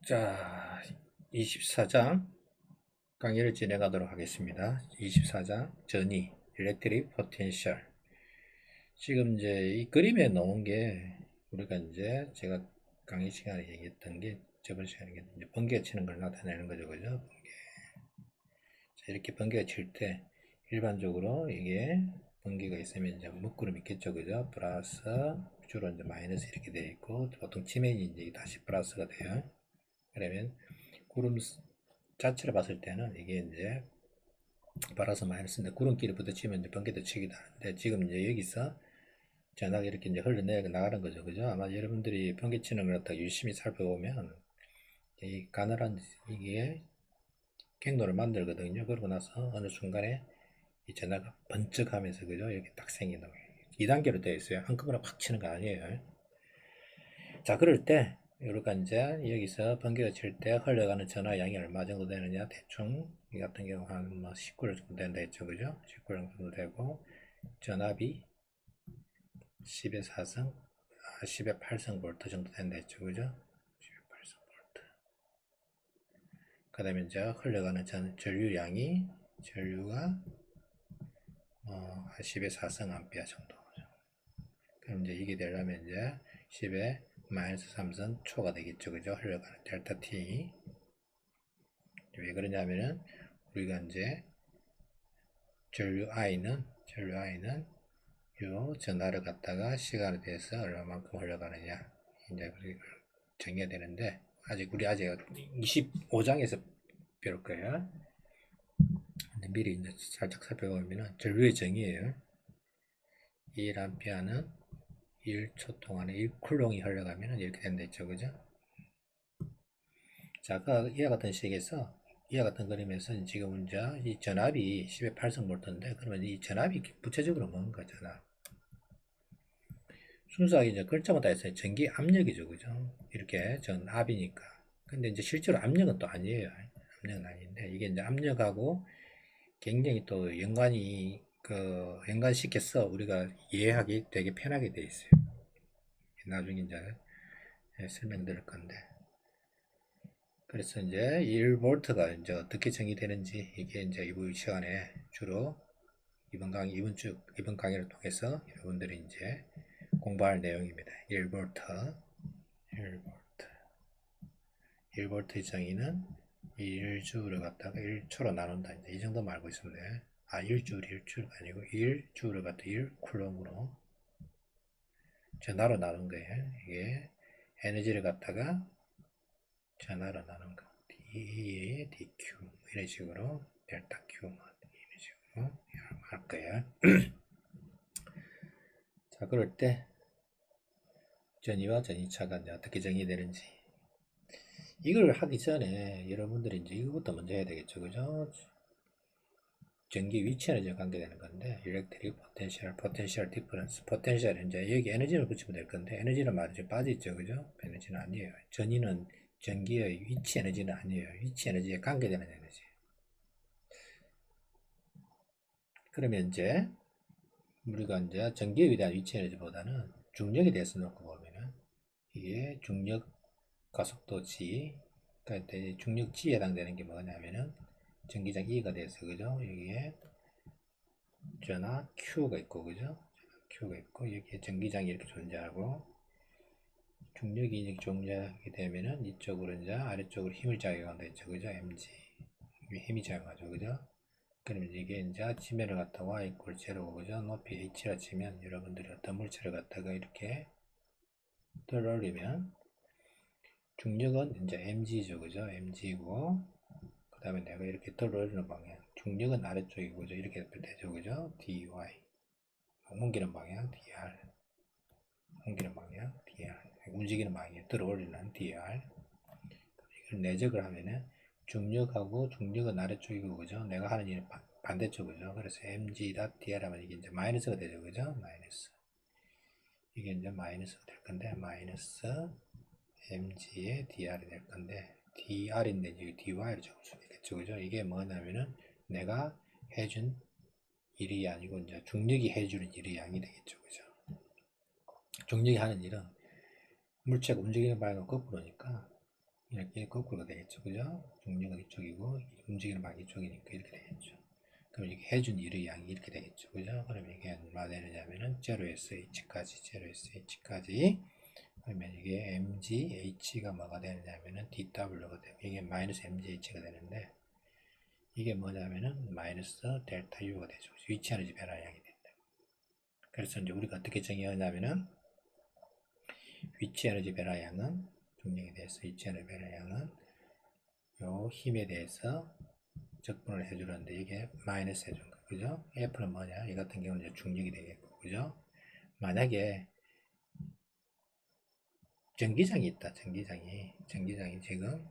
자, 24장 강의를 진행하도록 하겠습니다. 24장 전이 Electric Potential. 지금 이제 이 그림에 넣은 게 우리가 이제 제가 강의 시간에 얘기했던 게 저번 시간에 이제 번개가 치는 걸 나타내는 거죠, 그죠? 번개. 자, 이렇게 번개가 칠 때 일반적으로 이게 번개가 있으면 이제 먹구름 있겠죠, 그죠? 플러스 주로 이제 마이너스 이렇게 되어 있고 보통 치면이 이제 다시 플러스가 돼요. 그러면 구름 자체를 봤을 때는 이게 이제 플러스 마이너스인데 구름끼리 부딪히면 이제 번개도 치기도 하는데 지금 이제 여기서 전화가 이렇게 이제 흘러내려 나가는 거죠, 그죠? 아마 여러분들이 번개 치는 걸 갖다가 유심히 살펴보면 이 가늘한 이게 갱도를 만들거든요. 그러고 나서 어느 순간에 이 전화가 번쩍하면서 그죠? 이렇게 딱 생긴다. 2단계로 되어 있어요. 한꺼번에 팍 치는 거 아니에요. 자, 그럴 때 우리가 이제 여기서 번개가 칠 때 흘러가는 전화 양이 얼마 정도 되느냐, 대충 이 같은 경우 한뭐 19를 정도 된다 했죠, 그죠? 19 정도 되고 전압이 10의 4성 10의 8성 볼트 정도 된다 했죠, 그죠? 10의 8성 볼트. 그 다음에 이제 흘러가는 전류가 10의 4성 암페어 정도. 그럼 이제 이게 되려면 이제 10의 마이너스 3성 초가 되겠죠, 그죠? 흘러가는 델타 T. 왜 그러냐면은 우리가 이제 전류 I는 요 전하를 갖다가 시간에 대해서 얼마만큼 흘러가느냐 이제 정해야 되는데 우리 아직 25장에서 배울 거예요. 근데 미리 이제 살짝 살펴보면은 전류의 정의예요. 1A는 1초 동안에 1쿨롱이 흘러가면 이렇게 된다 했죠, 그죠? 자, 아까 이와 같은 식에서 이와 같은 그림에서 지금 이제 이 전압이 10의 8성 볼트인데 그러면 이 전압이 구체적으로 뭔가 전압 순수하게 이제 글자마다 있어요. 전기 압력이죠, 그죠? 이렇게 전압이니까. 근데 이제 실제로 압력은 또 아니에요. 압력은 아닌데 이게 이제 압력하고 굉장히 또 연관시켜서 우리가 이해하기 되게 편하게 돼 있어요. 나중에 이제 설명드릴 건데. 그래서 이제 1볼트가 이제 어떻게 정의되는지 이게 이제 이번 시간에 주로 이번 강의를 통해서 여러분들이 이제 공부할 내용입니다. 1볼트, 1볼트. 1볼트의 정의는 1주를 갖다가 1초로 나눈다. 이제 이 정도만 알고 있으면 돼. 1주가 아니고 1주를 갖다 1쿨럼으로 전하로 나눈 거예요. 이게 에너지를 갖다가 전하로 나눈 거. D, DQ 이런 식으로 델타 Q 이런 식으로 할 거예요. 자, 그럴 때 전이와 전이차가 이제 어떻게 정의되는지 이걸 하기 전에 여러분들이 이제 이거부터 먼저 해야 되겠죠, 그죠? 전기 위치 에너지가 관계되는 건데, electric potential, potential difference, potential 이제 여기 에너지를 붙이면 될 건데, 에너지는 말이 좀 빠져있죠, 그죠? 에너지는 아니에요. 전위는 전기의 위치 에너지는 아니에요. 위치 에너지에 관계되는 에너지. 그러면 이제 우리가 이제 전기에 대한 위치 에너지보다는 중력에 대해서 놓고 보면은 이게 중력 가속도 G, 그러니까 중력 G에 해당되는 게 뭐냐면은 전기장 E가 돼서 그죠? 여기에 전하 Q가 있고 그죠? Q가 있고 여기에 전기장이 이렇게 존재하고 중력이 이렇게 존재하게 되면은 이쪽으로 이제 아래쪽으로 힘을 작용한다 했죠, 그죠? mg 힘이 작용하죠, 그죠? 그러면 이게 이제 지면을 갖다가 y 이퀄 제로고 그죠? 높이 h라 치면 여러분들이 어떤 물체를 갖다가 이렇게 들어올리면 중력은 이제 mg죠, 그죠? mg고 그 다음에 내가 이렇게 들어올리는 방향 중력은 아래쪽이고 그죠? 이렇게 되죠, 그죠? dy 옮기는 방향 dr 옮기는 방향 dr 움직이는 방향 들어올리는 dr 이걸 내적을 하면은 중력하고 중력은 아래쪽이고 그죠? 내가 하는 일은 반대쪽 그죠? 그래서 mg.dr 하면 이게 이제 마이너스가 되죠, 그죠? 마이너스 이게 이제 마이너스가 될 건데 마이너스 mg의 dr이 될 건데 dr인데 이제 dy를 적을 수 있겠죠, 그죠? 이게 뭐냐면은 내가 해준 일이 아니고 이제 중력이 해주는 일의 양이 되겠죠, 그죠? 중력이 하는 일은 물체가 움직이는 방향은 거꾸로니까 이렇게 거꾸로 되겠죠. 그죠? 중력은 이쪽이고 움직이는 방이 이쪽이니까 이렇게 되겠죠. 그럼 이게 해준 일의 양이 이렇게 되겠죠. 그죠? 그럼 이게 얼마 되느냐면은 0에서 h까지, 0에서 h까지. 그러면 이게 mgh가 뭐가 되느냐면은 dw가 되고, 이게 마이너스 mgh가 되는데, 이게 뭐냐면은 마이너스 델타 U가 되죠. 위치 에너지 변화량이 된다. 그래서 이제 우리가 어떻게 정의하냐면은, 위치 에너지 변화량은, 중력에 대해서 위치 에너지 변화량은 요 힘에 대해서 적분을 해주는데, 이게 마이너스 해준 거, 그죠? F는 뭐냐? 이 같은 경우는 이제 중력이 되겠고, 그죠? 만약에 전기장이 있다, 전기장이 지금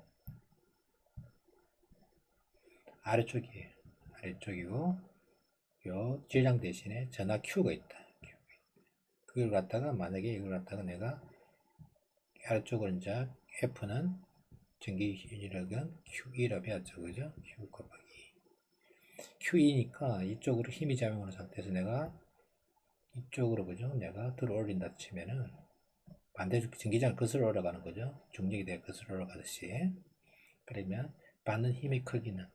아래쪽이에요. 아래쪽이고, 요 질량 대신에 전하 Q가 있다. 그걸 갖다가, 만약에 이걸 갖다가 내가 아래쪽으로 이제 F는 전기 인력은 Q2라 배웠죠. 그죠? Q 곱하기 Q2니까 이쪽으로 힘이 작용하는 상태에서 내가 이쪽으로, 그죠? 내가 들어 올린다 치면은 반대쪽 전기장을 거슬러 올라가는 거죠. 중력이 대해 거슬러 올라가듯이. 그러면 받는 힘의 크기는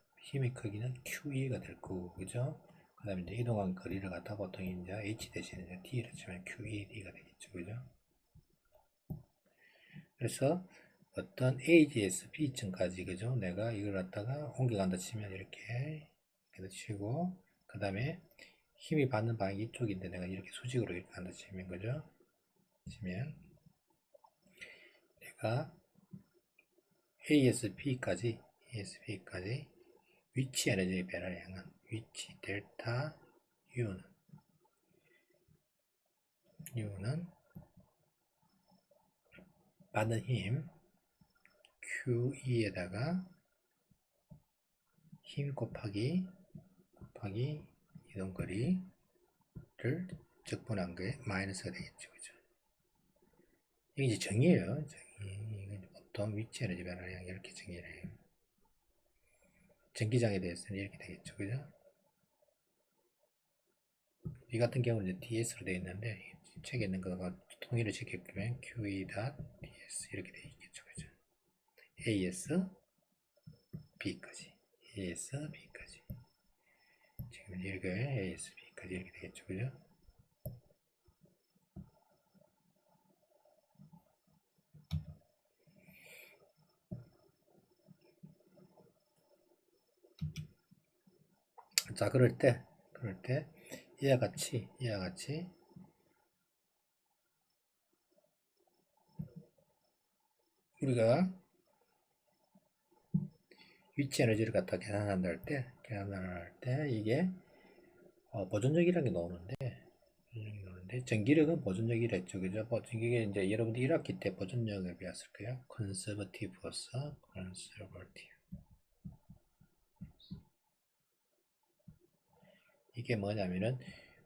QE가 될 거고, 그죠? 그 다음에 이제 이동한 거리를 갖다 보통 이제 H 대신에 이제 T를 치면 QED가 되겠죠. 그죠? 그래서 어떤 A지에서 B층까지, 그죠? 내가 이걸 갖다가 옮겨간다 치면 이렇게 치고, 그 다음에 힘이 받는 방향이 이쪽인데 내가 이렇게 수직으로 이렇게 간다 치면, 그죠? 치면 내가 A에서 B까지 위치 에너지의 변화량은 위치 델타 U는 받는 힘 QE에다가 힘 곱하기 이동거리를 적분한 게 마이너스가 되겠죠. 그죠? 이게 이제 정의예요. 이건 보통 위치 에너지 변화량 이렇게 정의를 해요. 전기장에 대해서는 이렇게 되겠죠. 그죠? 이 같은 경우는 이제 DS로 되어 있는데, 책에 있는 거가 통일을 시키면 QE.DS 이렇게 되어 있겠죠. 그죠? AS B까지. 지금 이렇게 AS B까지 이렇게 되겠죠. 그죠? 자, 그럴 때, 이와 같이, 우리가 위치 에너지를 갖다 계산한다 할 때, 이게, 보존력이라는 게 나오는데, 전기력은 보존력이라 했죠. 그죠? 이게 이제 여러분들 1학기 때 보존력을 배웠을 거예요. conservative에서 conservative. 이게 뭐냐면은,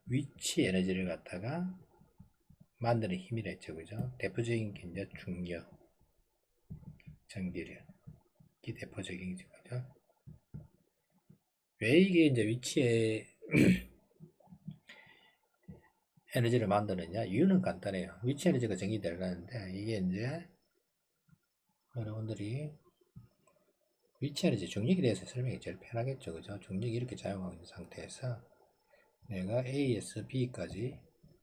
위치 에너지를 갖다가 만드는 힘이라 했죠. 그죠? 대표적인 게 이제 중력, 전기력. 이 대표적인 거죠. 왜 이게 이제 위치에 에너지를 만드느냐? 이유는 간단해요. 위치 에너지가 정의되려는데, 이게 이제 여러분들이 위치 에너지 중력에 대해서 설명이 제일 편하겠죠. 그죠? 중력이 이렇게 작용하고 있는 상태에서 내가 A에서 B까지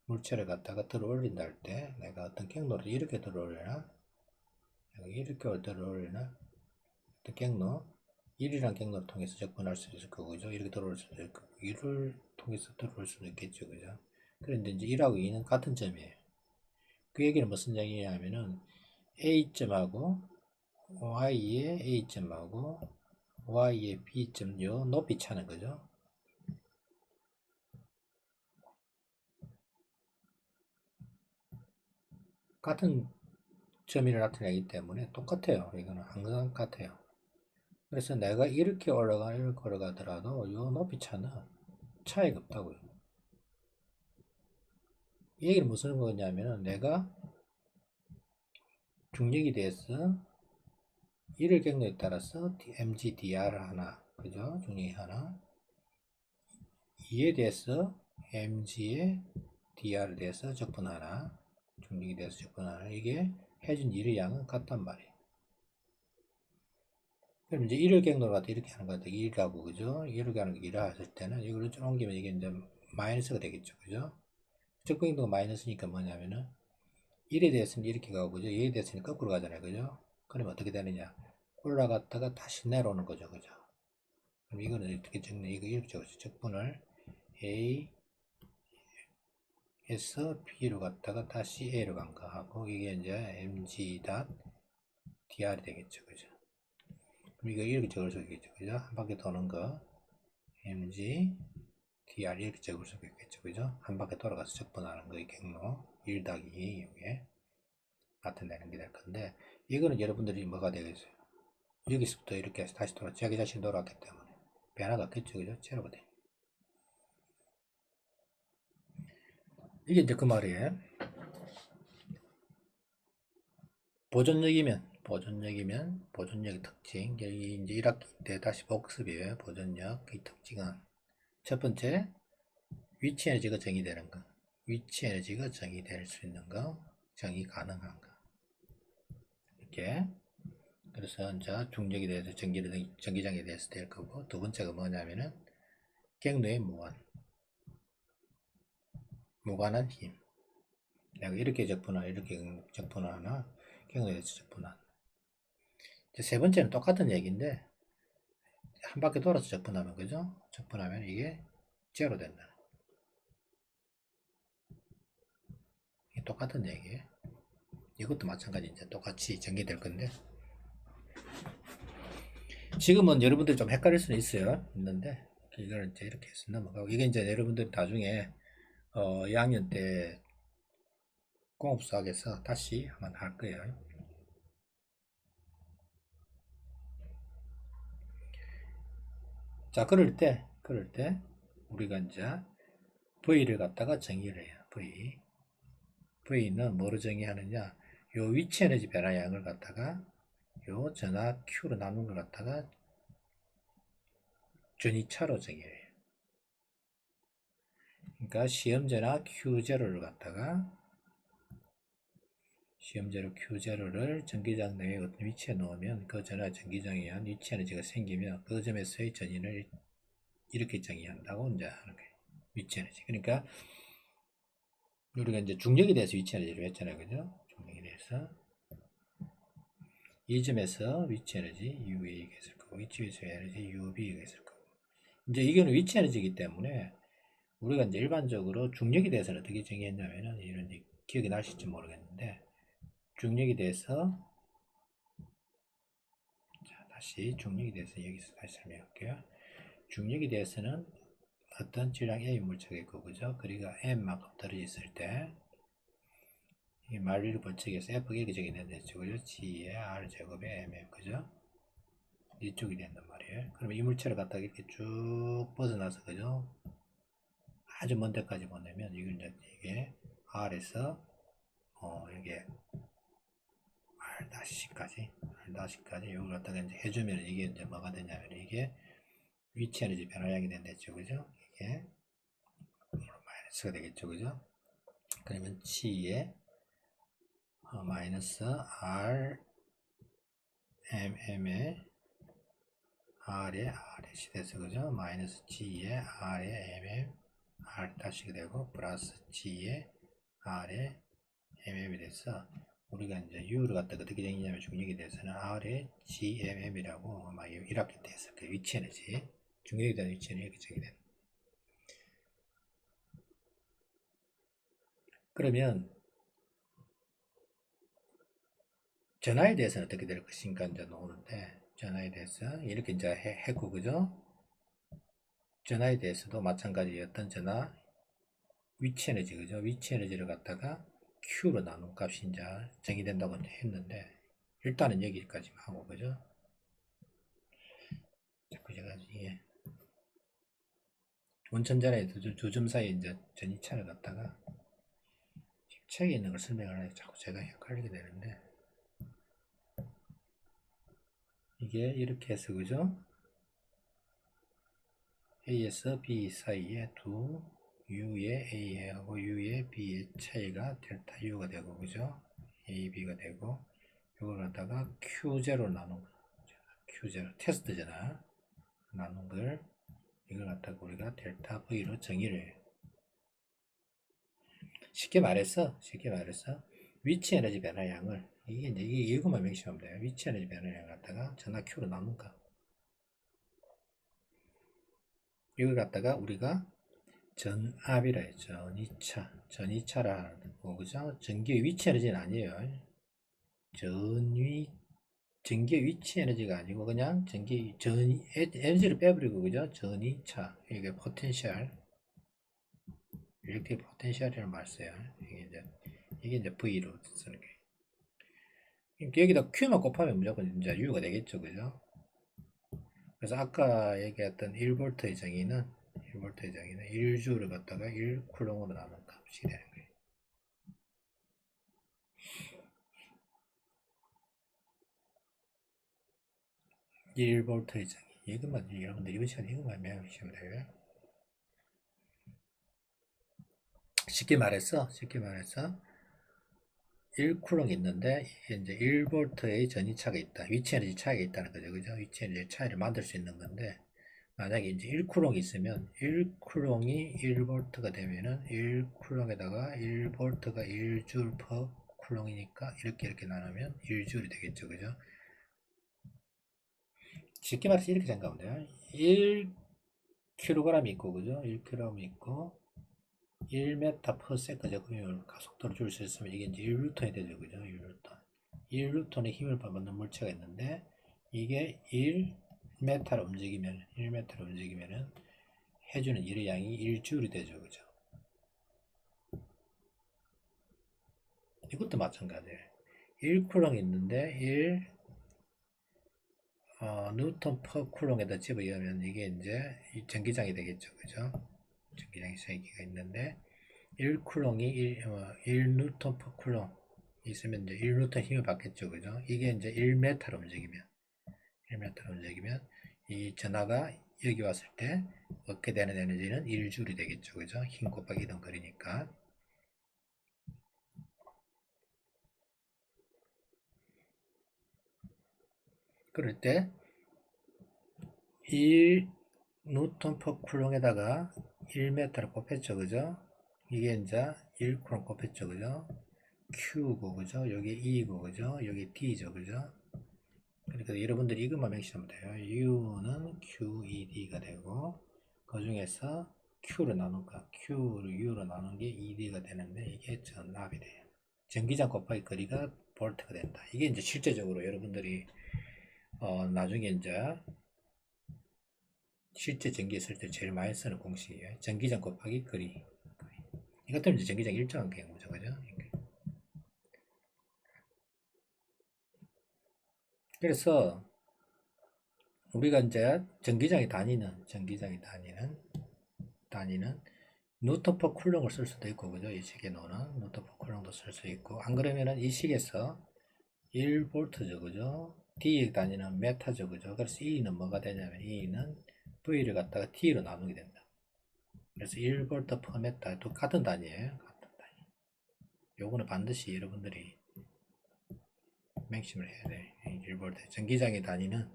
물체를 갖다가 들어 올린다 할 때, 내가 어떤 경로를 이렇게 들어 올리나, 이렇게 들어 올리나, 어떤 경로, 1이란 경로를 통해서 접근할 수 있을 거고, 그죠? 이렇게 들어올 수도 있고, 2를 통해서 들어올 수도 있겠죠. 그죠? 그런데 이제 1하고 2는 같은 점이에요. 그 얘기는 무슨 얘기냐면은, A점하고, Y의 A점하고, Y의 B점, 요 높이 차는 거죠. 같은 점이를 나타내기 때문에 똑같아요. 이거는 항상 같아요. 그래서 내가 이렇게 올라가더라도 요 높이 차는 차이가 없다고요. 이 얘기는 무슨 거냐면은 내가 중력에 대해서 1을 경로에 따라서 mgdr 하나, 그죠? 중력이 하나. 2에 대해서 mg의 dr에 대해서 적분 하나, 중력에 대해서 적분 하나. 이게 해준 일의 양은 같단 말이에요. 그럼 이제 1을 갱도로 갖다 이렇게 하는 거 같아. 1이라고, 그죠? 이렇게 하는 게 1을 했을 때는 이걸 좀 옮기면 이게 이제 마이너스가 되겠죠. 그죠? 적분경도가 마이너스니까 뭐냐면은 1에 대해서는 이렇게 가고, 그죠? 2에 대해서는 거꾸로 가잖아요. 그죠? 그러면 어떻게 되느냐? 올라갔다가 다시 내려오는 거죠. 그죠? 그럼 이거는 어떻게 적냐? 이거 이렇게 적었죠. 적분을 A 에서 B로 갔다가 다시 A로 간 거 하고, 이게 이제 mg.dr이 되겠죠. 그죠? 그럼 이거 이렇게 적을 수 있겠죠. 그죠? 한 바퀴 도는 거 mg dr 이렇게 적을 수 있겠죠. 그죠? 한 바퀴 돌아가서 적분하는 거의 경로 1 더하기 2 이게 나타내는 게 될 건데, 이거는 여러분들이 뭐가 되겠어요? 여기서부터 이렇게 해서 다시 자기 자신 돌아왔기 때문에 변화가 없겠죠. 그죠? 제로가 돼. 이게 이제 그 말이에요. 보존력의 특징. 여기 이제 1학기 때 다시 복습이에요. 보존력. 그 특징은 첫 번째, 위치 에너지가 정의되는 거. 위치 에너지가 정의될 수 있는 거, 정의 가능한 거. 이렇게. 그래서 이제 중력에 대해서 전기장에 대해서 될 거고, 두 번째가 뭐냐면은 객노의 무관한 힘. 내가 이렇게 적분하나 이렇게 적분하나 객노에 대해서 적분하나. 세 번째는 똑같은 얘기인데 한 바퀴 돌아서 적분하면, 그죠? 적분하면 이게 제로 된다. 이게 똑같은 얘기예요. 이것도 마찬가지 이제 똑같이 전개될 건데, 지금은 여러분들이 좀 헷갈릴 수는 있는데 이걸 이제 이렇게 해서 넘어가고, 이게 이제 여러분들이 나중에 2학년 때 공업수학에서 다시 한번 할 거예요. 자, 그럴 때 우리가 이제 V를 갖다가 정의를 해요. V는 뭐로 정의하느냐? 요 위치 에너지 변화량을 갖다가 요 전하 Q로 나눈 걸 갖다가 전이차로 정의해요. 그러니까 시험제나 Q0를 갖다가 시험제로 Q0를 전기장 내에 어떤 위치에 놓으면 그 전하 전기장에 의한 위치 에너지가 생기면 그 점에서의 전인을 이렇게 정의한다고 이제 하는 거예요. 위치 에너지. 그러니까 우리가 이제 중력에 대해서 위치 에너지를 했잖아요. 그죠? 중력에 대해서. 이 점에서 위치 에너지 UA가 있을 거고, 이쪽에서 에너지 UB가 있을 거고. 이제 이거는 위치 에너지이기 때문에 우리가 이제 일반적으로 중력에 대해서는 어떻게 정의했냐면은, 이런 기억이 나실지 모르겠는데, 중력에 대해서, 자, 다시 중력에 대해서 여기서 다시 설명할게요. 중력에 대해서는 어떤 질량 A 물체가 있고, 그죠? 그리고 M만큼 떨어져 있을 때, 이 만리를 번쩍해서 F가 이렇게 적용된다 했죠. 그죠? G에 R 제곱에 MM, 그죠? 이쪽이 된단 말이에요. 그러면 이 물체를 갖다가 이렇게 쭉 벗어나서, 그죠? 아주 먼 데까지 보내면, 이걸 이게 R에서, 이게 R-까지, 이걸 갖다가 이제 해주면 이게 이제 뭐가 되냐면, 이게 위치 에너지 변화량이 된댔죠. 그죠? 이게 마이너스가 되겠죠. 그죠? 그러면 G에 마이너스 R mm에 R에 R이 돼서, 그죠? 마이너스 G에 R에 mm R 다시가 되고, 플러스 G에 R에 mm이 돼서, 우리가 이제 U를 갖다가 어떻게 정의냐면, 중력에 대해서는 R에 GMM이라고 아마 1학기 때 했을 거예요. 위치 에너지. 중력에 대한 위치 에너지 이렇게 정의된. 그러면 전하에 대해서는 어떻게 될 것인가 이제 나오는데, 전하에 대해서 이렇게 이제 했고, 그죠? 전하에 대해서도 마찬가지 어떤 전하 위치 에너지, 그죠? 위치 에너지를 갖다가 Q로 나눈 값이 이제 정의된다고 이제 했는데, 일단은 여기까지만 하고, 그죠? 자꾸 제가 이게 원천전하의 두 점 사이에 이제 전이차를 갖다가 책에 있는 걸 설명을 하니까 자꾸 제가 헷갈리게 되는데, 이게 이렇게 해서, 그죠? A에서 B 사이에 두 U의 A하고 U의 B의 차이가 델타 U가 되고, 그죠? A, B가 되고, 이걸 갖다가 Q0로 나눈 거. Q0 테스트잖아. 나눈 걸 이걸 갖다가 우리가 델타 V로 정의를 해요. 쉽게 말해서 위치 에너지 변화량을 이게 이제 이것만 명시하면 돼요. 위치 에너지 변화량을 갖다가 전하 Q로 나눈가. 이걸 갖다가 우리가 전압이라 했죠. 전위차라 하는 거, 그죠? 전기의 위치 에너지는 아니에요. 전기의 위치 에너지가 아니고 그냥 에너지를 빼버리고, 그죠? 전위차, 이게 포텐셜, 일렉트릭 포텐셜이라는 말 써요. 이게 이제 V로 쓰는 게. 여기다 Q만 곱하면 무조건 이제 U가 되겠죠, 그죠? 그래서 아까 얘기했던 1V의 정의는 1J를 갖다가 1쿨롱으로 나눈 값이 되는 거예요. 일 볼트의 정의. 이것만 여러분들 이번 시간에 이것만 외우시면 돼요. 쉽게 말해서 1쿨롱 있는데 이제 1볼트의 전위차가 있다. 위치 에너지 차이가 있다는 거죠. 그죠? 위치 에너지 차이를 만들 수 있는 건데, 만약에 이제 1쿨롱이 있으면 1쿨롱이 1볼트가 되면은 1쿨롱에다가 1볼트가 1줄 퍼 쿨롱이니까 이렇게 나누면 1줄이 되겠죠. 그죠? 쉽게 말해서 이렇게 생각하면 돼요. 1kg 있고, 그죠? 1kg 있고 1m per second 제곱미터 가속도를 줄 수 있으면 이게 이제 1뉴턴이 되죠. 그죠? 1뉴턴. 1뉴턴의 힘을 받는 물체가 있는데 이게 1m를 움직이면은 해주는 일의 양이 1줄이 되죠. 그죠? 이것도 마찬가지예요. 1쿨롱 있는데 1뉴턴 퍼 쿨롱에다 집어넣으면 이게 이제 전기장이 되겠죠. 그죠? 전기장이 세 개가 있는데 1쿨롱이 1뉴턴 퍼 쿨롱 있으면 이제 1뉴턴 힘을 받겠죠. 그죠? 이게 이제 1m로 움직이면 이 전하가 여기 왔을 때 얻게 되는 에너지는 1줄이 되겠죠. 그죠? 힘 곱하기 이동 거리니까. 그럴 때 1뉴턴 퍼 쿨롱에다가 1m를 곱했죠. 그죠? 이게 이제 1쿨롱 곱했죠. 그죠? Q고, 그죠? 여기 E고, 그죠? 여기 D죠. 그죠? 그러니까 여러분들이 이것만 명시하면 돼요. U는 QED가 되고, 그 중에서 Q를 나누니까 Q를 U로 나눈 게 ED가 되는데, 이게 전압이 돼요. 전기장 곱하기 거리가 볼트가 된다. 이게 이제 실제적으로 여러분들이 나중에 이제 실제 전기에 쓸 때 제일 많이 쓰는 공식이에요. 전기장 곱하기 거리. 이것 때문에 이제 전기장 일정한 경우죠. 그죠? 그래서 우리가 이제 전기장이 다니는 뉴턴 퍼 쿨롱을 쓸 수도 있고, 그죠? 이 식에 놓는 뉴턴 퍼 쿨롱도 쓸 수 있고, 안 그러면은 이 식에서 1볼트죠, 그죠? D에 다니는 메타죠, 그죠? 그래서 E는 뭐가 되냐면 E는 V를 갖다가 T로 나누게 된다. 그래서 1볼트 퍼 메타 또 같은 단위예요. 같은 단위. 요거는 반드시 여러분들이 맹심을 해야 돼. 1볼트 전기장의 단위는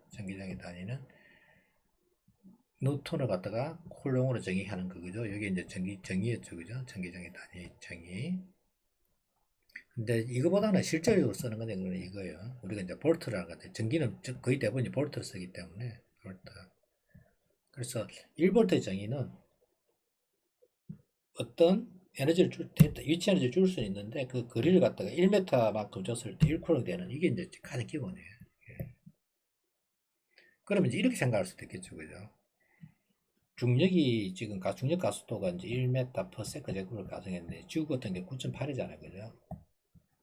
뉴턴을 갖다가 쿨롱으로 정의하는 거죠. 여기 이제 정의였죠, 그죠? 전기장의 단위 정의. 근데 이거보다는 실질적으로 쓰는 건 이거예요. 우리가 이제 볼트라는 것 같아요. 전기는 거의 대부분 볼트를 쓰기 때문에 볼트. 그래서 1볼트의 정의는 어떤 에너지를 위치 에너지를 줄 수는 있는데 그 거리를 갖다가 1m만큼 줬을 때 1쿨롱이 되는 이게 이제 가장 기본이에요. 예. 그러면 이제 이렇게 생각할 수도 있겠죠, 그죠? 중력이 지금 중력 가속도가 이제 1m per second 제곱을 가정했는데 G 같은 게 9.8이잖아요, 그죠?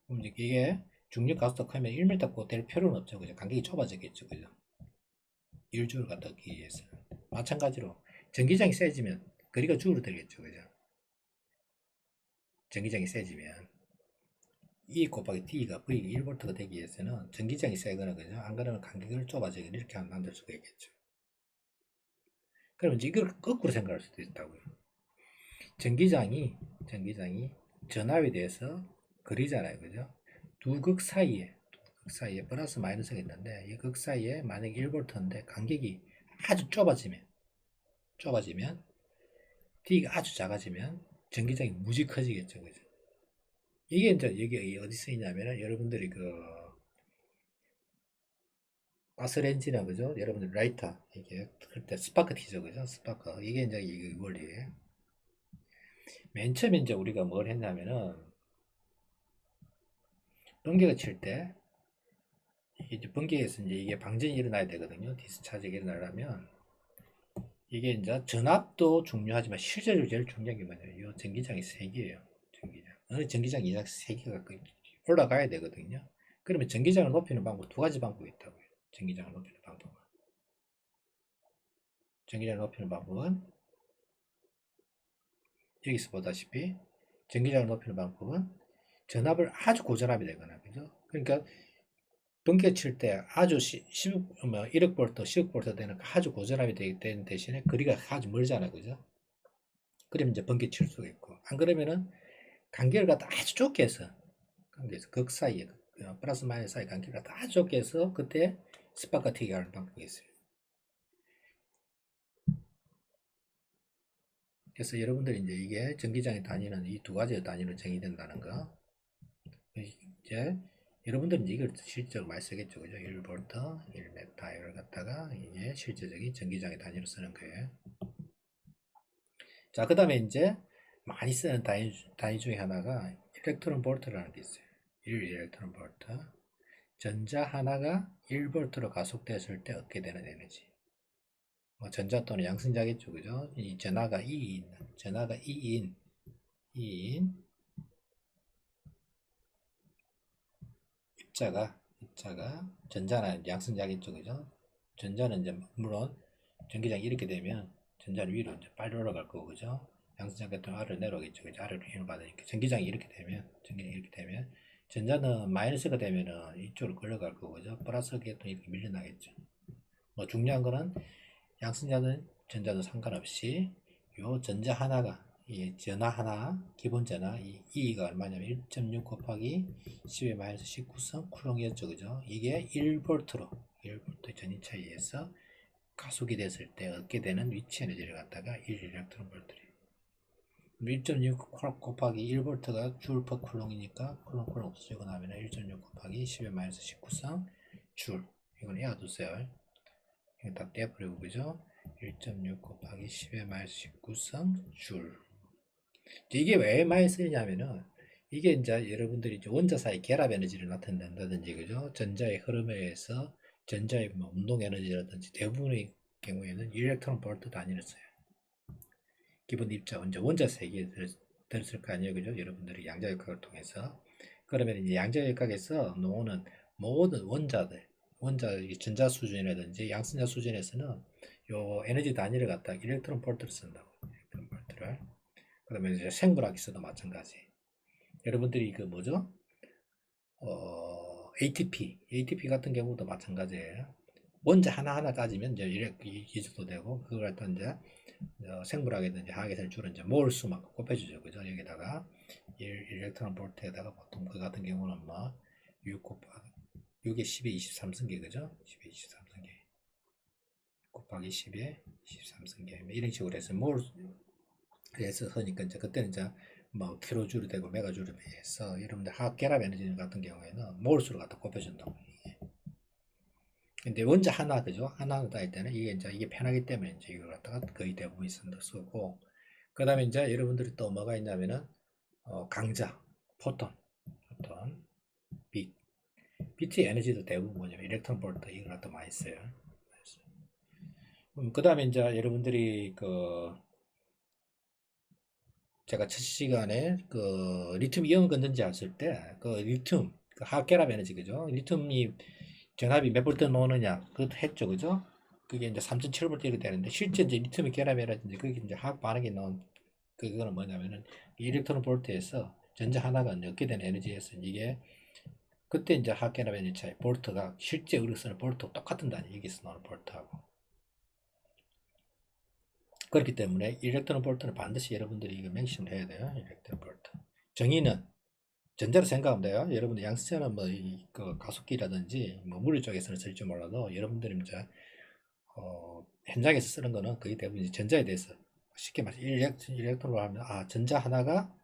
그럼 이제 이게 중력 가속도가 하면 1m 꼭 될 필요는 없죠, 그죠? 간격이 좁아지겠죠, 그죠? 1주를 갖다 얻기 위해서. 마찬가지로 전기장이 세지면 거리가 줄어들겠죠, 그죠? 전기장이 세지면 E 곱하기 T가 V 1V가 되기 위해서는 전기장이 세거나, 그죠? 안 그러면 간격을 좁아지거나 이렇게 만들 수가 있겠죠. 그러면 이제 이걸 거꾸로 생각할 수도 있다고요. 전기장이 전압에 대해서 거리잖아요, 그죠? 두 극 사이에 극 사이에 플러스 마이너스가 있는데 이 극 사이에 만약에 1V인데 간격이 아주 좁아지면 D가 아주 작아지면 전기장이 무지 커지겠죠. 그죠? 이게 이제 여기 어디 쓰이냐면은 여러분들이 그 가스레인지나 그죠? 여러분들 라이터 이게 그때 스파크 티죠. 그죠? 스파크 이게 이제 이 원리예요. 맨 처음에 이제 우리가 뭘 했냐면은 번개가 칠 때 이제 번개에서 이제 이게 방전이 일어나야 되거든요. 디스차지가 일어나려면 이게 이제 전압도 중요하지만 실제로 제일 중요한 게 뭐냐면 이 전기장이 3개예요. 전기장. 어느 전기장 이상 3개가 올라가야 되거든요. 그러면 전기장을 높이는 방법 2가지 방법이 있다고요. 전기장을 높이는 방법은. 전기장을 높이는 방법은 여기서 보다시피 전기장을 높이는 방법은 전압을 아주 고전압이 되거나 그죠? 그러니까 번개 칠 때 아주 1억 볼트, 10억 볼트 되는 아주 고전압이 되는 대신에 거리가 아주 멀잖아요. 그죠? 그러면 이제 번개 칠 수가 있고 안 그러면은 간격을 갖다 아주 좁게 해서 극 사이에 플러스 마이너스 사이 간격을 갖다 아주 좁게 해서 그때 스파크 튀게 하는 방법이 있어요. 그래서 여러분들이 이제 이게 전기장의 단위는 이 2가지 단위로 정의된다는 거. 이제 여러분들은 이걸 실제로 많이 쓰겠죠. 그죠? 1V, 1m 이걸 갖다가 이게 실제적인 전기장의 단위로 쓰는 거예요. 자, 그 다음에 이제 많이 쓰는 단위 중에 하나가 일렉트론 볼트라는 게 있어요. 1 일렉트론 볼트. 전자 하나가 1V로 가속됐을 때 얻게 되는 에너지. 뭐 전자 또는 양성자겠죠. 그죠? 이 전하가 전하가 E인, 입자가 전자는 양성자겠죠. 그죠? 전자는 이제 물론 전기장이 이렇게 되면 전자는 위로 이제 빨리 올라갈 거고, 그죠? 양성장 같은 아래로 내려오겠죠. 그죠? 아래로 힘을 받으니까. 전기장이 이렇게 되면, 전자는 마이너스가 되면은 이쪽으로 끌려갈 거고, 그죠? 플러스 계통이 이렇게 밀려나겠죠. 뭐 중요한 거는 양성자는 전자는 상관없이 요 전자 하나가 이 전하 하나 기본 전하 이 E가 얼마냐면 1.6 곱하기 10의 마이너스 19성 쿨롱이었죠. 그죠? 이게 1V로 1V 전이차에 의해서 가속이 됐을 때 얻게 되는 위치 에너지를 갖다가 1 일렉트론 볼트래요. 1.6 곱하기 1V가 줄 퍼 쿨롱이니까 쿨롱 없어지고 나면 1.6 곱하기 10의 마이너스 19성 줄. 이건 외워두세요. 이거 다 떼버리고 그죠? 1.6 곱하기 10의 마이너스 19성 줄. 이게 왜 많이 쓰이냐면은 이게 이제 여러분들이 이제 원자 사이 결합 에너지를 나타낸다든지 그죠? 전자의 흐름에 의해서 전자의 뭐 운동 에너지라든지 대부분의 경우에는 일렉트론 볼트 단위를 써요. 기본 입자 원자 세기에 들었을 거 아니에요, 그죠? 여러분들이 양자역학을 통해서 그러면 이제 양자역학에서 나오는 모든 원자 전자 수준이라든지 양성자 수준에서는 요 에너지 단위를 갖다 일렉트론 볼트를 쓴다고. 일렉트론 볼트를. 그러면 이제 생물학에서도 마찬가지. 여러분들이 그 뭐죠? ATP 같은 경우도 마찬가지예요. 원자 하나하나 따지면 이제 이 정도 되고 그걸 갖다 이제 생물학이든지 화학에서 주로 이제 몰수만 곱해주죠. 그죠? 여기다가 1일렉트론 볼트에다가 보통 그 같은 경우는 뭐 6 곱하기 6에 10에 23승계 그죠? 10에 23승계 곱하기 10에 23승계 이런 식으로 해서 몰에서 하니까 이제 그때는 이제 뭐 킬로줄이 되고 메가줄이 해서 여러분들 화학 결합 에너지 같은 경우에는 몰수를 갖다 곱해준다고. 근데 원자 하나 그죠? 하나 따일 때는 이게 편하기 때문에 이제 이걸 갖다가 거의 대부분 쓰고 그 다음에 이제 여러분들이 또 뭐가 있냐면은 강자 포톤 빛의 에너지도 대부분 뭐냐면 일렉트론 볼트 이걸 갖다 많이 써요. 그 다음에 이제 여러분들이 제가 첫 시간에 리튬 이온 건전지 했을 때 리튬 화학 결합 에너지 그죠? 리튬이 전압이 몇 볼트 나오느냐 그것도 했죠. 그죠? 그게 이제 3.7V 이렇게 되는데 실제 이제 리튬이 결합해라든지 그게 이제 화학 반응이 나온 그거는 뭐냐면은 일렉트론 볼트에서 전자 하나가 얻게 되는 에너지에서 이게 그때 이제 화학 결합 에너지 차이 볼트가 실제 우리가 쓰는 볼트가 똑같은 단위 여기서 나오는 볼트하고 그렇기 때문에 일렉트론 볼트는 반드시 여러분들이 이거 명심을 해야 돼요. 일렉트론 볼트 정의는 전자로 생각하면 돼요. 여러분들 양수차는 뭐, 그 가속기라든지, 뭐, 물리 쪽에서는 쓸지 몰라도, 여러분들이 이제, 현장에서 쓰는 거는 거의 대부분 이제 전자에 대해서, 쉽게 말해서 일렉트로로 하면, 전자가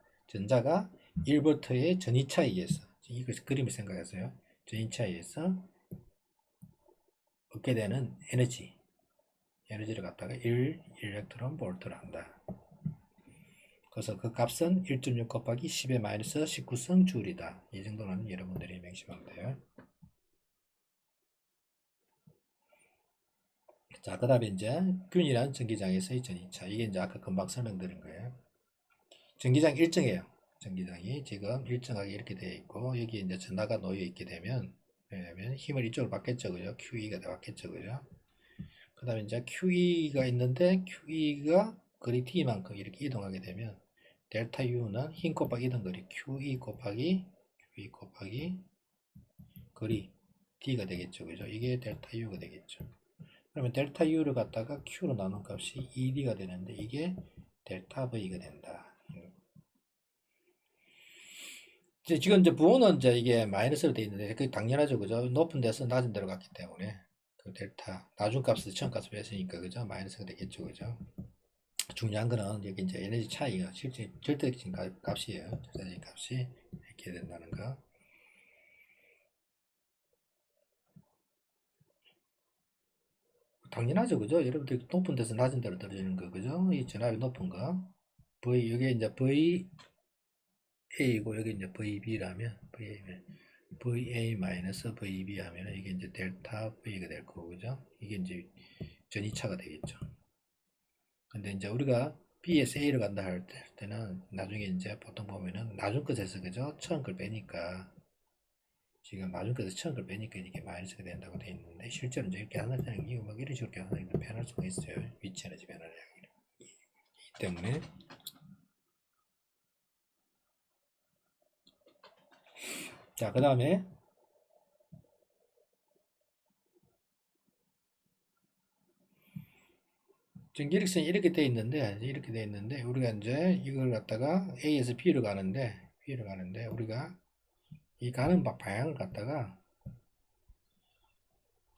1볼트의 전이차에 의해서, 이거 그림을 생각하세요. 전이차에 의해서 얻게 되는 에너지를 갖다가 1 일렉트론 볼트를 한다. 그래서 그 값은 1.6 곱하기 10의 마이너스 19성 줄이다. 이 정도는 여러분들이 명심하면 돼요. 자, 그 다음에 이제 균이란 전기장에서의 전이차. 이게 이제 아까 금방 설명드린 거예요. 전기장 일정해요. 전기장이 지금 일정하게 이렇게 되어 있고, 여기 이제 전하가 놓여 있게 되면, 왜냐면 힘을 이쪽으로 받겠죠. 그죠? QE가 받겠죠. 그죠? 그 다음에 이제 QE가 있는데, QE가 거리 T만큼 이렇게 이동하게 되면, 델타 U는 힘 곱하기 이동 거리 QE 곱하기 거리 T가 되겠죠. 그죠? 이게 델타 U가 되겠죠. 그러면 델타 U를 갖다가 Q로 나눈 값이 ED가 되는데, 이게 델타 V가 된다. 지금 이제 부호는 이제 이게 마이너스로 되어 있는데, 그게 당연하죠. 그죠? 높은 데서 낮은 데로 갔기 때문에, 그 델타, 나중값에서 처음값을 뺐으니까, 그죠? 마이너스가 되겠죠. 그죠? 중요한 거는 여기 이제 에너지 차이가 실제 절대적인 값이에요. 절대적인 값이 이렇게 된다는 거. 당연하죠. 그죠? 여러분들 높은 데서 낮은 데로 떨어지는 거. 그죠? 이 전압이 높은 거. 여기 이제 VA이고, 여기 이제 VB라면, VA-VB 하면 이게 이제 델타 V가 될 거고, 그죠? 이게 이제 전이차가 되겠죠. 근데 이제 우리가 B에서 A를 간다 할 때는 나중에 이제 보통 보면은 나중 것에서 그죠? 처음 걸 빼니까 지금 나중 것에서 처음 걸 빼니까 이게 마이너스가 된다고 돼 있는데 실제로 이제 이렇게 하나는 이거 막 이런 식으로 하나 변할 수가 있어요. 위치 에너지 변화를 이 때문에 자, 그 다음에 전기력선이 이렇게 돼 있는데 우리가 이제 이걸 갖다가 A에서 B로 가는데 우리가 이 가는 방향을 갖다가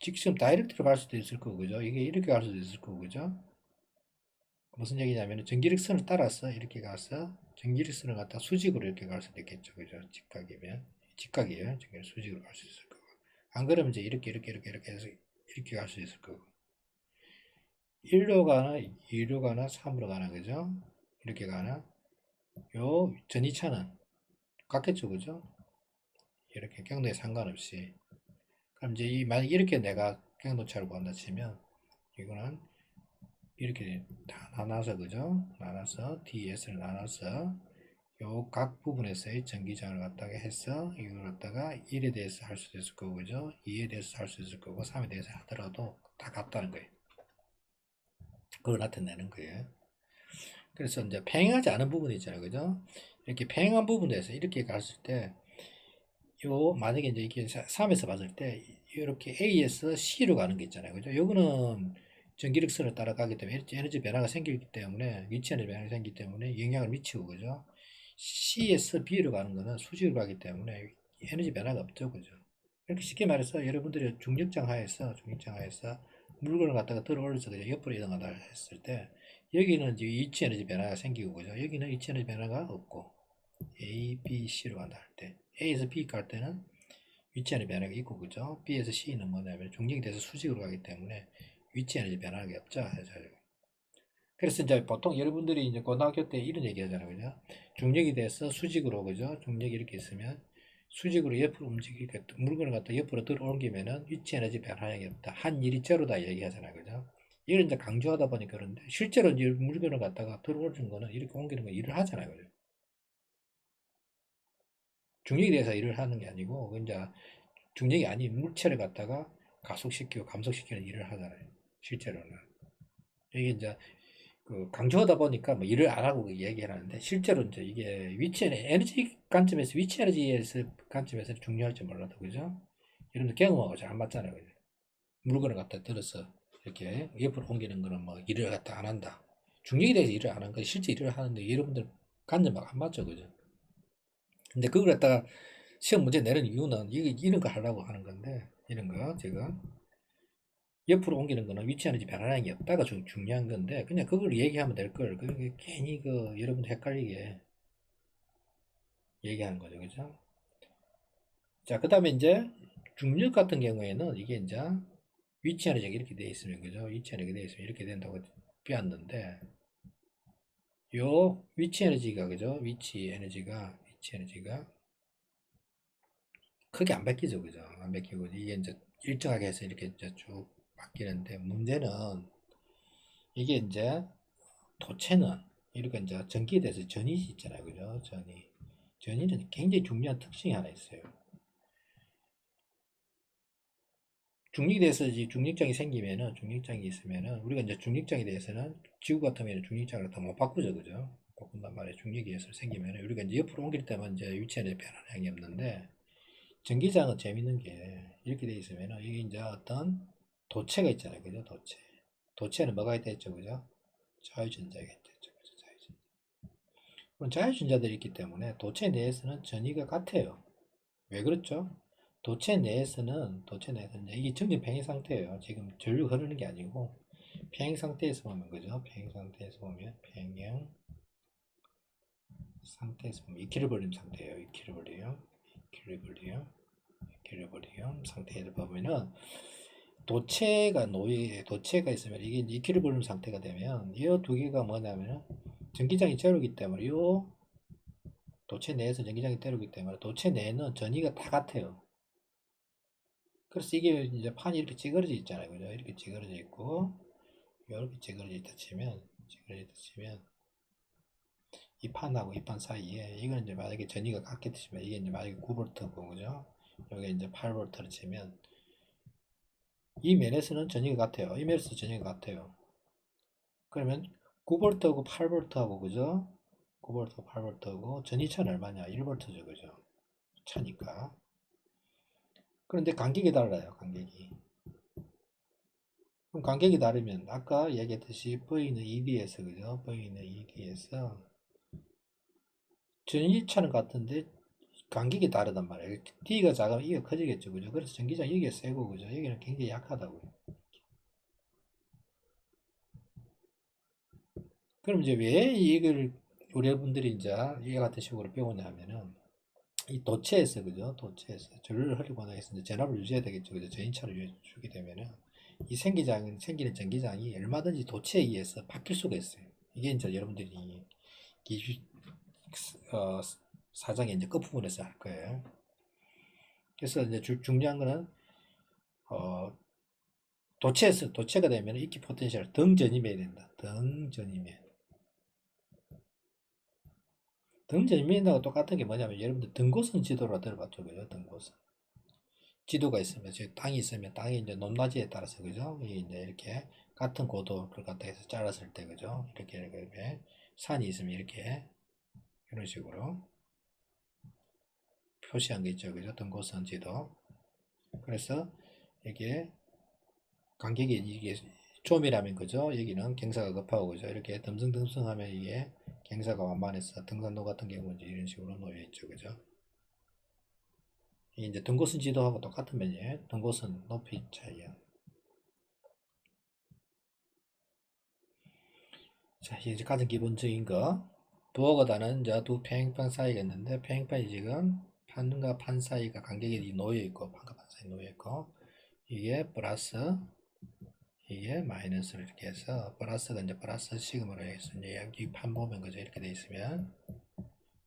지금 다이렉트로 갈 수도 있을 거고 그죠? 이게 이렇게 갈 수도 있을 거고 그죠? 무슨 얘기냐면 전기력선을 따라서 이렇게 가서 전기력선을 갖다 수직으로 이렇게 갈 수도 있겠죠. 그죠? 직각이에요. 수직으로 갈 수 있을 거고. 안 그러면 이제 이렇게 해서 이렇게 갈 수 있을 거고. 1로 가나 2로 가나 3으로 가나 그죠? 이렇게 가나 요 전이차는 같겠죠. 그죠? 이렇게 경도에 상관없이 그럼 이제 만약 이렇게 내가 경도차를 구한다 치면 이거는 이렇게 다 나눠서 그죠? 나눠서 DS를 나눠서 요 각 부분에서의 전기장을 갖다가 해서 이걸 갖다가 1에 대해서 할 수도 있을 거고 그죠? 2에 대해서 할 수 있을 거고 3에 대해서 하더라도 다 같다는 거예요. 그걸 나타내는 거예요. 그래서 이제 팽하지 않은 부분이 있잖아요. 그죠? 이렇게 팽한 부분에서 이렇게 갔을 때 만약에 이제 이게 3에서 봤을 때 이렇게 A에서 C로 가는 게 있잖아요. 그죠? 요거는 전기력선을 따라가기 때문에 에너지 변화가 생기기 때문에 위치 에너지 변화가 생기기 때문에 영향을 미치고 그죠? C에서 B로 가는 거는 수직으로 가기 때문에 에너지 변화가 없죠. 그죠? 이렇게 쉽게 말해서 여러분들이 중력장 하에서 물건을 갖다가 들어 올려서 그죠? 옆으로 이동하다 했을 때 여기는 이제 위치 에너지 변화가 생기고 그죠? 여기는 위치 에너지 변화가 없고 A, B, C로 간다 할 때 A에서 B 갈 때는 위치 에너지 변화가 있고 그죠? B에서 C는 뭐냐면 중력이 돼서 수직으로 가기 때문에 위치 에너지 변화가 없죠. 그래서 이제 보통 여러분들이 이제 고등학교 때 이런 얘기 하잖아요. 그죠? 중력이 돼서 수직으로 그죠? 중력이 이렇게 있으면 수직으로 옆으로 움직이게 물건을 갖다 옆으로 들어옮기면은 위치 에너지 변화량이 없다. 한 일이 제로다 얘기하잖아요. 그죠? 이걸 이제 강조하다 보니까 그런데 실제로 이제 물건을 갖다가 들어올리는 거는 이렇게 옮기는 거 일을 하잖아요. 그죠? 중력에 대해서 일을 하는 게 아니고 이제 중력이 아닌 물체를 갖다가 가속시키고 감속시키는 일을 하잖아요. 실제로는. 이게 이제 그 강조하다 보니까 뭐 일을 안 하고 얘기하는데 실제로 이제 이게 에너지 관점에서 위치 에너지에서 관점에서 중요할지 몰라도 그죠? 여러분들 경험하고 잘 안 맞잖아요. 그죠? 물건을 갖다 들어서 이렇게 옆으로 옮기는 거는 뭐 일을 갖다 안 한다. 중력에 대해서 일을 안 한 거 실제 일을 하는데 여러분들 관점하고 안 맞죠. 그죠? 근데 그걸 갖다가 시험 문제 내는 이유는 이런 거 하려고 하는 건데, 이런 거 지금 옆으로 옮기는 거는 위치 에너지 변화라는 게 없다가 중요한 건데, 그냥 그걸 얘기하면 될 걸. 그게 괜히 여러분들 헷갈리게 얘기하는 거죠, 그죠? 자, 그 다음에 이제 중력 같은 경우에는 이게 이제 위치 에너지가 이렇게 돼 있으면, 그죠? 위치 에너지가 돼 있으면 이렇게 된다고 빼었는데, 요 위치 에너지가, 그죠? 위치 에너지가 크게 안 바뀌죠, 그죠? 안 바뀌고 이게 이제 일정하게 해서 이렇게 이제 쭉 바뀌는데, 문제는 이게 이제 도체는 이렇게 이제 전기에 대해서 전이 있잖아요, 그죠? 전이는 굉장히 중요한 특징이 하나 있어요. 중력에 대해서 이제 중력장이 있으면은 우리가 이제 중력장에 대해서는 지구 같으면 중력장을 다 못 바꾸죠, 그죠? 바꾼단 말이에요. 중력이 예서 생기면은 우리가 이제 옆으로 옮길 때만 이제 위치에 변화는 게 없는데, 전기장은 재밌는 게 이렇게 돼 있으면은 이게 이제 어떤 도체가 있잖아요, 그죠? 도체는 뭐가 있다 했죠, 그죠? 자유전자가 있다 했죠, 그죠? 자유전자. 그럼 자유전자들이 있기 때문에 도체 내에서는 전위가 같아요. 왜 그렇죠? 도체 내에서는 이게 정전 평행 상태예요. 지금 전류가 흐르는 게 아니고 평행 상태에서 보면, 그죠? 평행 상태에서 보면 이퀴리브리움 상태예요. 이퀴리브리움 상태에서 보면은 도체가 있으면 이게 이퀴리브리움 상태가 되면 이 두 개가 뭐냐면은 전기장이 제로이기 때문에 이 도체 내에서 전기장이 제로이기 때문에 도체 내에는 전위가 다 같아요. 그래서 이게 이제 판이 이렇게 찌그러져 있잖아요, 그죠? 이렇게 찌그러져 있고 이렇게 찌그러져 있다 치면 이 판하고 이 판 사이에 이건 이제 만약에 전위가 같게 치면 이게 이제 만약에 9V고, 그죠? 여기 이제 8V를 치면 이 면에서는 전위가 같아요. 이 면에서 전위가 같아요. 그러면 9V하고 8V하고, 그죠? 9V, 8V하고 전위차는 얼마냐? 1V죠, 그죠? 차니까. 그런데 간격이 달라요, 간격이. 그럼 간격이 다르면 아까 얘기했듯이 V는 ED에서, 그죠? V는 ED에서 전기차는 같은데 간격이 다르단 말이에요. D가 작으면 E가 커지겠죠, 그죠? 그래서 전기장 여기가 세고, 그죠? 여기는 굉장히 약하다고요. 그럼 이제 왜 이걸 우리 분들이 이제 이와 같은 식으로 배우냐면은 이 도체에서, 그죠? 도체에서 전류를 흐리거나 해서 이제 전압을 유지해야 되겠죠, 그죠? 전이차를 주게 되면은 이 생기는 전기장이 얼마든지 도체에 의해서 바뀔 수가 있어요. 이게 이제 여러분들이 기술 어, 사장의 이제 끝부분에서 할 거예요. 그래서 이제 중요한 거는 어, 도체가 되면 이기 포텐셜 등전임해야 된다. 등전임이라고 똑같은 게 뭐냐면 여러분들 등고선 지도라 들어봤죠, 그죠? 등고선 지도가 있으면, 즉 땅이 있으면 땅이 이제 높낮이에 따라서, 그죠? 이제 이렇게 같은 고도를 갖다 해서 잘랐을 때, 그죠? 이렇게 산이 있으면 이렇게 이런 식으로 표시한 게 있죠, 그죠? 등고선 지도. 그래서 이게 간격이 이게 좀이라면, 그죠? 여기는 경사가 급하고, 그죠? 이렇게 듬성듬성하면 이게 경사가 완만해서 등산로 같은 경우는 이런 식으로 놓여 있죠, 그죠? 이게 이제 등고선 지도하고 똑같은 면이에요. 등고선 높이 차이야. 자, 이제 가장 기본적인 거. 부하고 다는 이제 두 평행판 사이가 있는데, 평행판이 지금 판과 판 사이가 간격이 놓여 있고, 판과 판 사이 놓여 있고, 이게 플러스, 이게 마이너스를 이렇게 해서, 플러스가 이제 플러스 시그마로 해서, 이제 여기 판 보면, 그죠? 이렇게 돼 있으면,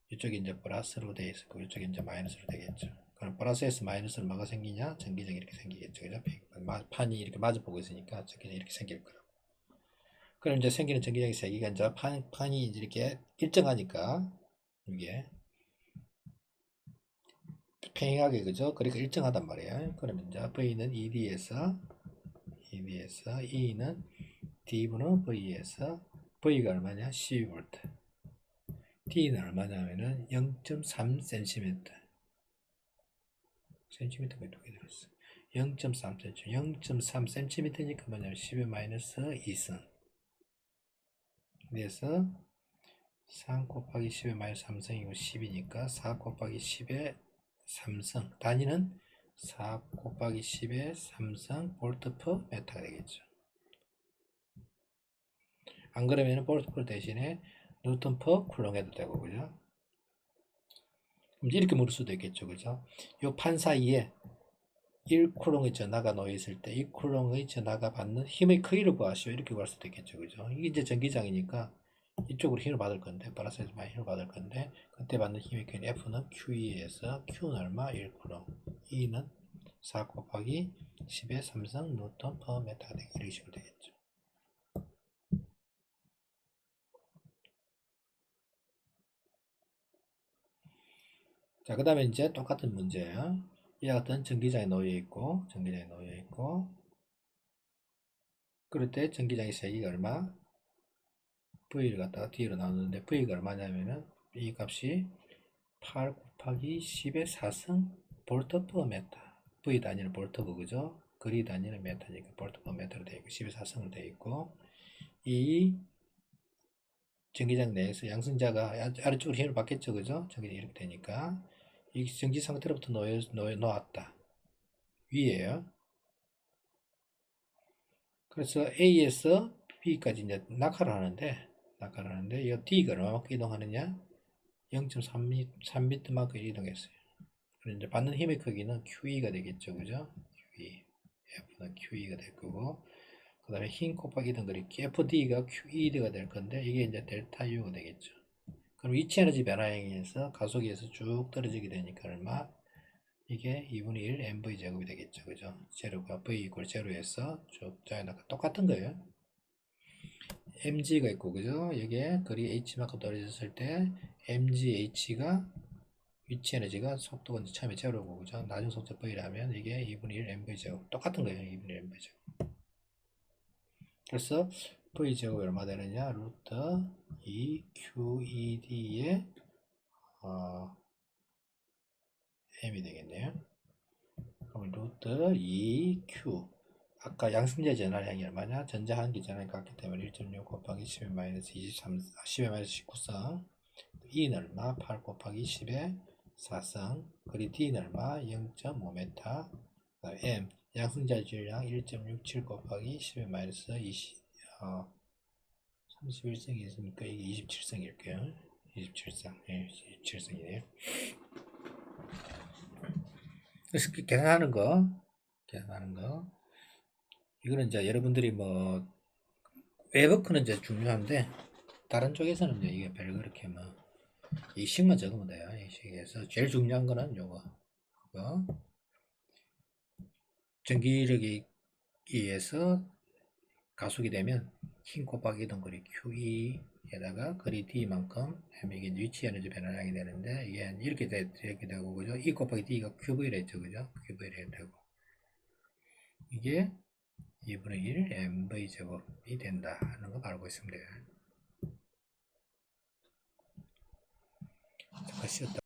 이쪽이 이제 플러스로 돼 있고, 이쪽이 이제 마이너스로 되겠죠. 그럼 플러스에서 마이너스는 뭐가 생기냐? 전기장이 이렇게 생기겠죠, 그죠? 판이 이렇게 마주보고 있으니까 전기장이 이렇게 생길 거라고. 그럼 이제 생기는 전기장의 세기가 이제 판이 이제 이렇게 일정하니까 이게 평행하게, 그죠? 그러니까 일정하단 말이에요. 그러면 이제 V는 ED에서 E는 D분의 V에서 V가 얼마냐? 12V. D는 얼마냐면은 0.3cm. cm가 두개 들었어. 0.3cm. 0.3cm니까 뭐냐면 10의 마이너스 2승. 그래서 3 곱하기 10의 마이너스 3승이고 10이니까 4 곱하기 10의 3승. 단위는 4 곱하기 10의 3승 볼트 퍼 메타가 되겠죠. 안 그러면 볼트 퍼 대신에 뉴턴 퍼 쿨롱 해도 되고, 그죠? 이렇게 물을 수도 있겠죠, 그죠? 요 판 사이에 1쿨롱의 전하가 놓여 있을 때 1쿨롱의 전하가 받는 힘의 크기를 구하시오. 이렇게 구할 수도 있겠죠, 그죠? 이게 이제 전기장이니까 이쪽으로 힘을 받을 건데, 플러스에서 많이 힘을 받을 건데, 그때 받는 힘의 크기는 F는 QE에서 Q는 얼마? 1쿨롱. E는 4 곱하기 10의 3승 뉴턴 퍼 메타가 되게 이런 식으로 되겠죠. 자, 그 다음에 이제 똑같은 문제예요. 이와 같은 전기장에 놓여 있고, 그럴 때 전기장의 세기가 얼마? V를 갖다가 D로 나누는데 V가 얼마냐면은 이 값이 8 곱하기 10의 4승 볼트 퍼 메타. V 단위는 볼트고, 그죠? 거리 단위는 메타니까 볼트 퍼 메타로 되어 있고 10의 4승으로 되어 있고, 이 전기장 내에서 양승자가 아래쪽으로 힘을 받겠죠, 그죠? 전기장이 이렇게 되니까 이 전기 상태로부터 놓았다. 위에요. 그래서 A에서 B까지 이제 낙하를 하는데 이 D가 얼마만큼 이동하느냐? 0.3m만큼 이동했어요. 그리고 이제 받는 힘의 크기는 QE가 되겠죠, 그죠? QE. F는 QE가 될 거고, 그 다음에 힘 곱하기 이동 그립기 FD가 QED가 될 건데, 이게 이제 델타 U가 되겠죠. 그럼 위치 에너지 변화에 의해서 가속에서 쭉 떨어지게 되니까 얼마? 이게 2분의 1 mv 제곱이 되겠죠, 그죠? 제로가 v 이퀄 제로에서 쭉 짜여나가 똑같은 거예요. mg가 있고, 그죠? 여기에 거리 h만큼 떨어졌을 때 mgh가 위치 에너지가 속도가 이제 처음에 제로고, 그죠? 나중 속도 v라면 이게 2분의 1 mv 제곱 똑같은 거예요. 2분의 1 mv 제곱. 그래서 v 제곱이 얼마 되느냐? 루트 2 QED의 m이 되겠네요. 그럼 루트 2q 아까 양승자 전하량이 얼마냐? 전자 한기 전하량이 같기 때문에 1.6 곱하기 10의 마이너스 23 10의 마이너스 19성 E는 얼마? 8 곱하기 10의 4성 그리고 D는 얼마? 0.5m M 양승자 질량 1.67 곱하기 10의 마이너스 31성이 있으니까 이게 27성일게요. 27성. 예, 27성이네요. 그래서 계산하는 거, 이거는 이제 여러분들이 뭐, 외워크는 이제 중요한데, 다른 쪽에서는 이제 이게 별 그렇게 뭐, 이 식만 적으면 돼요. 이 식에서. 제일 중요한 거는 요거. 전기력에 의해서 가속이 되면, 힘 곱하기 이동 거리 QE에다가 거리 D만큼, 이게 위치 에너지 변화량이 되는데, 이게 이렇게 되고, 그죠? E 곱하기 D가 QV를 했죠, 그죠? QV를 해도 되고. 이게 2분의 1 mv 제곱이 된다 하는 거 알고 있으면 돼요. 잠깐 쉬었다.